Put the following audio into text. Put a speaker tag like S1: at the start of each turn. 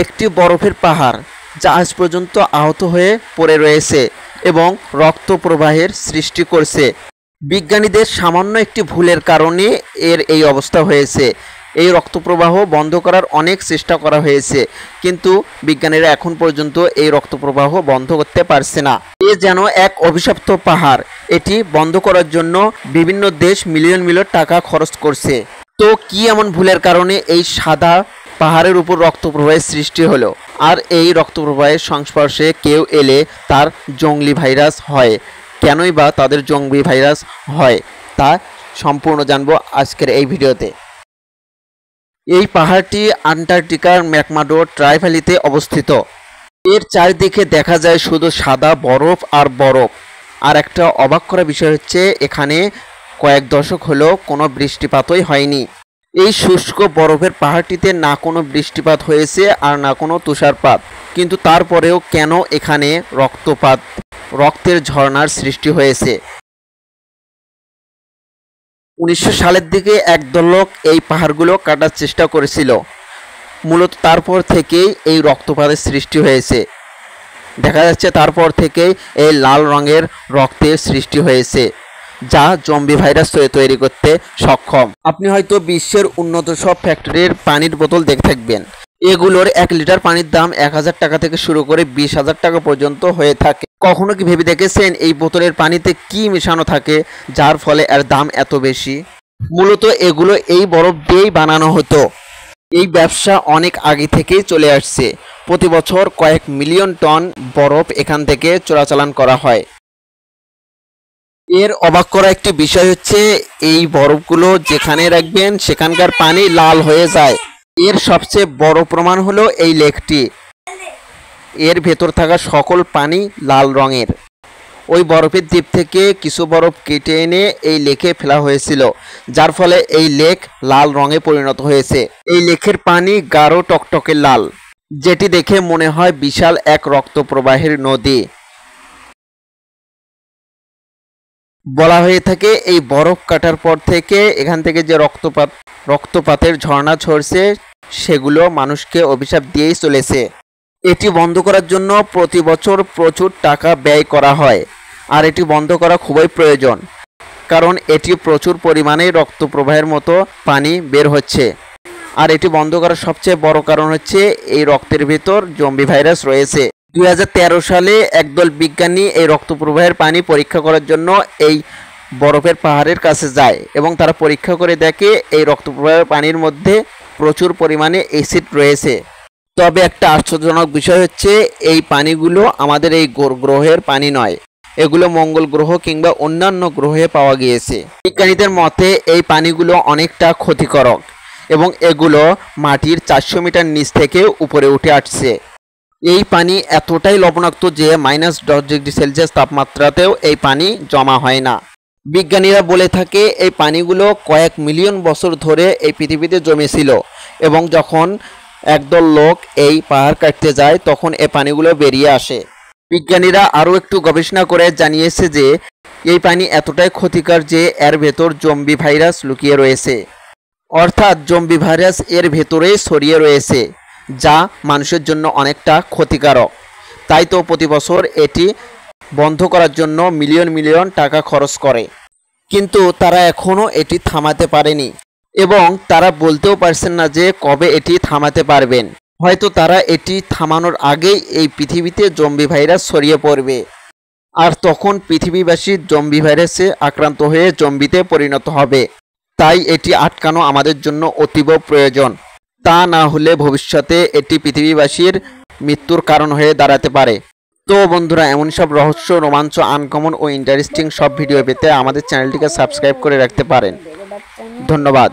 S1: একটি বরফের পাহাড় যা আজ পর্যন্ত আহত হয়ে পড়ে রয়েছে এবং রক্ত প্রবাহের সৃষ্টি করছে। বিজ্ঞানীদের সামান্য একটি ভুলের কারণে এর এই অবস্থা হয়েছে। এই রক্ত প্রবাহ বন্ধ করার অনেক চেষ্টা করা হয়েছে, কিন্তু বিজ্ঞানীরা এখন পর্যন্ত এই রক্ত প্রবাহ বন্ধ করতে পারছে না। এ যেন এক অভিশপ্ত পাহাড়। এটি বন্ধ করার জন্য বিভিন্ন দেশ মিলিয়ন মিলিয়ন টাকা খরচ করছে। তো কি এমন ভুলের কারণে এই সাদা পাহাড়ের উপর রক্ত প্রবাহের সৃষ্টি হলো? আর এই রক্ত প্রবাহের সংস্পর্শে কেউ এলে তার জংলি ভাইরাস হয়। কেনই বা তাদের জংলি ভাইরাস হয় তা সম্পূর্ণ জানবো আজকের এই ভিডিওতে। এই পাহাড়টি আন্টার্কটিকার ম্যাকমার্ডো ট্রাইভ্যালিতে অবস্থিত। এর চারিদিকে দেখা যায় শুধু সাদা বরফ আর বরফ। আর একটা অবাক করা বিষয় হচ্ছে, এখানে কয়েক দশক হলো কোনো বৃষ্টিপাতই হয়নি। এই শুষ্ক বরফের পাহাড়টিতে না কোনো বৃষ্টিপাত হয়েছে আর না কোনো তুষারপাত, কিন্তু তারপরেও কেন এখানে রক্তের ঝর্ণার সৃষ্টি হয়েছে? 1900 সালের দিকে একদল লোক এই পাহাড়গুলো কাটার চেষ্টা করেছিল। মূলত তারপর থেকেই এই রক্তপাতের সৃষ্টি হয়েছে। দেখা যাচ্ছে তারপর থেকেই এই লাল রঙের রক্তের সৃষ্টি হয়েছে, যা জম্বি ভাইরাস তৈরি করতে সক্ষম। আপনি হয়তো বিশ্বের উন্নত সব ফ্যাক্টরির পানির বোতল দেখে থাকবেন। এগুলোর 1 লিটার পানির দাম 1000 টাকা থেকে শুরু করে 20,000 টাকা পর্যন্ত হয়ে থাকে। কখনো কি ভেবে দেখেছেন এই বোতলের পানিতে কি মেশানো থাকে যার ফলে এর দাম এত বেশি? মূলত এগুলো এই বরফ দিয়েই বানানো হতো। এই ব্যবসা অনেক আগে থেকেই চলে আসছে। প্রতি বছর কয়েক মিলিয়ন টন বরফ এখান থেকে চোরাচালান করা হয়। এর অবাক করা একটি বিষয় হচ্ছে, এই বরফগুলো যেখানে রাখবেন সেখানকার পানি লাল হয়ে যায়। এর সবচেয়ে বড় প্রমাণ হলো এই লেকটি। এর ভেতর থাকা সকল পানি লাল রঙের। ওই বরফের দ্বীপ থেকে কিছু বরফ কেটে এনে এই লেকে ফেলা হয়েছিল, যার ফলে এই লেক লাল রঙে পরিণত হয়েছে। এই লেকের পানি গাঢ় টকটকে লাল, যেটি দেখে মনে হয় বিশাল এক রক্ত প্রবাহের নদী। বলা হয়ে থাকে এই বরফ কাটার পর থেকে এখান থেকে যে রক্তপাতের ঝর্ণা ঝরছে সেগুলো মানুষকে অভিশাপ দিয়েই চলেছে। এটি বন্ধ করার জন্য প্রতি বছর প্রচুর টাকা ব্যয় করা হয়, আর এটি বন্ধ করা খুবই প্রয়োজন, কারণ এটি প্রচুর পরিমাণে রক্ত প্রবাহের মতো পানি বের হচ্ছে। আর এটি বন্ধ করার সবচেয়ে বড় কারণ হচ্ছে এই রক্তের ভিতর জম্বি ভাইরাস রয়েছে। 2013 সালে একদল বিজ্ঞানী এই রক্ত প্রবাহের পানি পরীক্ষা করার জন্য এই বরফের পাহাড়ের কাছে যায় এবং তারা পরীক্ষা করে দেখে এই রক্ত প্রবাহের পানির মধ্যে প্রচুর পরিমাণে অ্যাসিড রয়েছে। তবে একটা আশ্চর্যজনক বিষয় হচ্ছে, এই পানিগুলো আমাদের এই গ্রহের পানি নয়, এগুলো মঙ্গল গ্রহ কিংবা অন্যান্য গ্রহে পাওয়া গিয়েছে। বিজ্ঞানীদের মতে এই পানিগুলো অনেকটা ক্ষতিকারক এবং এগুলো মাটির 400 মিটার নিচ থেকে উপরে উঠে আসছে। এই পানি এতটাই লবণাক্ত যে -10 ডিগ্রি সেলসিয়াস তাপমাত্রাতেও এই পানি জমা হয় না। বিজ্ঞানীরা বলে থাকে এই পানিগুলো কয়েক মিলিয়ন বছর ধরে এই পৃথিবীতে জমেছিল এবং যখন একদল লোক এই পাহাড় কাটতে যায় তখন এই পানিগুলো বেরিয়ে আসে। বিজ্ঞানীরা আরও একটু গবেষণা করে জানিয়েছে যে এই পানি এতটাই ক্ষতিকর যে এর ভেতর জম্বি ভাইরাস লুকিয়ে রয়েছে, অর্থাৎ জম্বি ভাইরাস এর ভেতরেই ছড়িয়ে রয়েছে, যা মানুষের জন্য অনেকটা ক্ষতিকারক। তাই তো প্রতি বছর এটি বন্ধ করার জন্য মিলিয়ন মিলিয়ন টাকা খরচ করে, কিন্তু তারা এখনও এটি থামাতে পারেনি এবং তারা বলতেও পারছেন না যে কবে এটি থামাতে পারবেন। হয়তো তারা এটি থামানোর আগেই এই পৃথিবীতে জম্বি ভাইরাস ছড়িয়ে পড়বে, আর তখন পৃথিবীবাসী জম্বি ভাইরাসে আক্রান্ত হয়ে জম্বিতে পরিণত হবে। তাই এটি আটকানো আমাদের জন্য অতীব প্রয়োজন। তা না হলে ভবিষ্যতে এটি পৃথিবীবাসীর মৃত্যুর কারণ হয়ে দাঁড়াতে পারে। তো বন্ধুরা, এমন সব রহস্য, রোমাঞ্চ, আনকমন ও ইন্টারেস্টিং সব ভিডিও পেতে আমাদের চ্যানেলটিকে সাবস্ক্রাইব করে রাখতে পারেন। ধন্যবাদ।